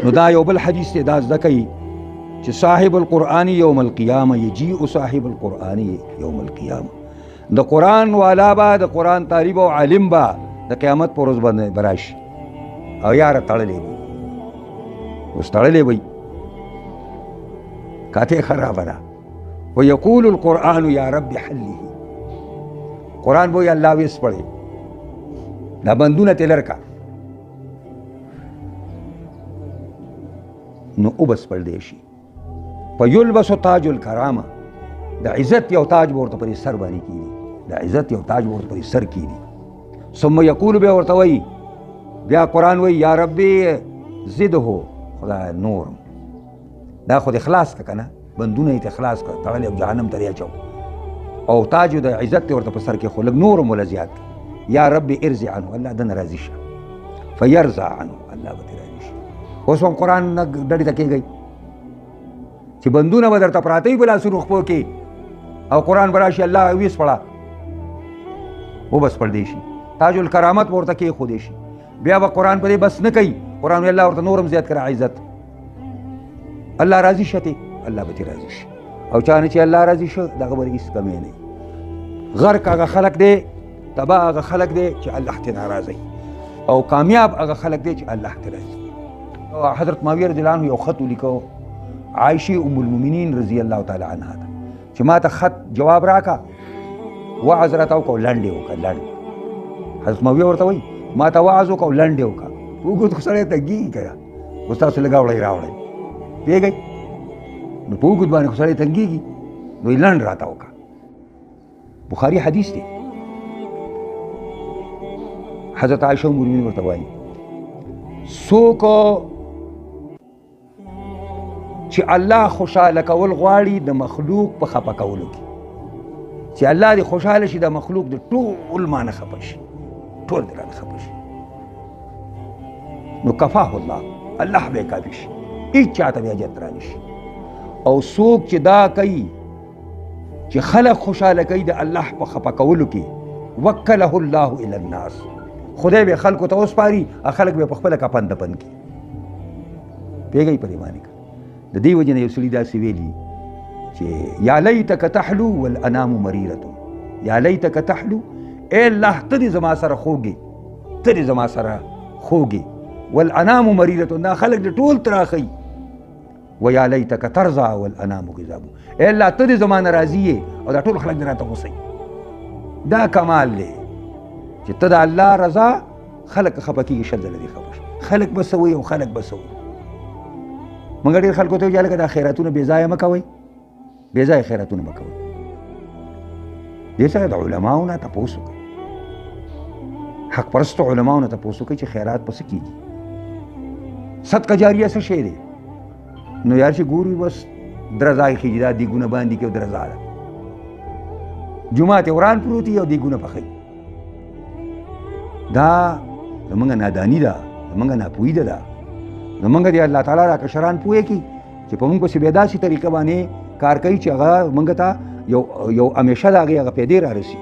نو دا یو بل حدیث دی، دا زده کوي چې صاحب القرآن یوم القیامه یجیء صاحب القرآن یوم القیامه، د قرآن والا به، د قرآن طالب او عالم به د قیامت په ورځ باندې براشي او یاره تړلی وي، اوس تړلی وي، کاته خرابه ده. ویقول القرآن یا رب حله، قرآن بوی الله ویس پڑھے دا بندونه تلر کا نو اوبس پڑھ دیشی فیلبس تاج الکرامه، دا عزت یو تاج ورته پر سر باندې کیږي، دا عزت یو تاج ورته پر سر کیږي. ثم یقول به ورته وی بیا قرآن وی یا ربی زده خدا نور، دا خود اخلاص کا کنه، بندونه ایت اخلاص کا، تړلی او جهنم ته اچو، او تاج د عزت ورته په سر کې خو لږ نور مولا زیات، یا رب ارض عنه، الله دنه راضي شه، فيرضى عنه، الله به راضي شه. اوس هم قرآن نه ډډې ته کېږئ چې بندونه به درته پراته وي په لاسونو خپو کې، او قرآن به راشي الله ویس پړه وبس پړ دی شي، تاج الکرامت ورته کېښودی شي، بیا به قرآن په دې بس نه کوي، قرآن وی الله ورته نورم زیات کړه عزت، الله راضي شته، الله به دې راضي شي. او چانه چې الله راضي شو دغه به هېڅ کمی نه، غرق هغه خلق دی، تباه هغه خلق دی چې الله ته ناراضه، او کامیاب هغه خلق دی چې الله ته راضي. حضرت معاویه رضی الله عنه یو خط ولیکو عائشه ام المؤمنین رضی الله تعالی عنها ته چې ما ته خط جواب راکا، وعظ راته وکړو، لنډ یې وکړه، لنډ. حضرت معاویه ورته وایي ما ته وعظ وکړو، لنډ یې وکړه، اوږد خو سړی تنګېږي که نه، اوس تاسو لږه وړئ راوړئ پوهېږئ، نو په اوږد باندې خو سړی تنګېږي، نو یې لنډ راته وکړه. بخاري حدیث دی. حضرت عائشه ام المؤمنین ورته وایي څوک چې الله خوشحاله کول غواړي د مخلوق په خفه کولو کې، چې الله دې خوشحاله شي د مخلوق د ټول مانه خفه شي، ټول دې رانه خفه شي، نو کفاه الله، الله به کافي شي، هېڅ چاته بیا اجت رانی شي. او څوک چې دا کوي چې خلق خوشحاله کوي د الله په خفه کولو کې، وکله الله الی الناس، خدای به خلکو ته وسپاري، خلک به په خپله کپن دپن کړي. پوهېږئ په دې باندې که د دې وجې نه یو سړي داسې ویلي چې یا لیتک تحلو والانام مریرة، یا لیتک تحلو، ای الله ته دې زما سره خوږې، ته دې زما سره خوږې، والانام مریرة، دا خلک دې ټول تراخی، و یا لیتک ترضى والانام غضاب، ای الله ته دې زما نه راضي یې او دا ټول خلک دې راته غوسئ. دا کمال دی چې ته د الله رضا، خلک خفه کېږي، شل ځله دې خفه شي، خلک به څه وایي او خلک به څه وایي. موږ ډېر خلکو ته وایي هلکه دا خیراتونه بې ځایه مه کوئ، بې ځایه خیراتونه مه کوئ. دې سره د علماو نه تپوس وکړئ، حق پرستو علماو نه تپوس وکړئ چې خیرات په څه کېږي، صدقه جاریه څه شی دی. نو یار چې ګوري بس درزا یې خېږي، دا دیګونه باندې کې او درزا ده، جومات یې وران پروت وي او دیګونه پخوي. دا زمونږ ناداني ده، زمونږ ناپوهي ده، زمونږ د الله تعالی را کشران پوهې کړي چې په مونږ پسې بیا داسې طریقه باندې کار کوي چې هغه مونږ ته یو همیشه د هغې هغه پیدې را رسي.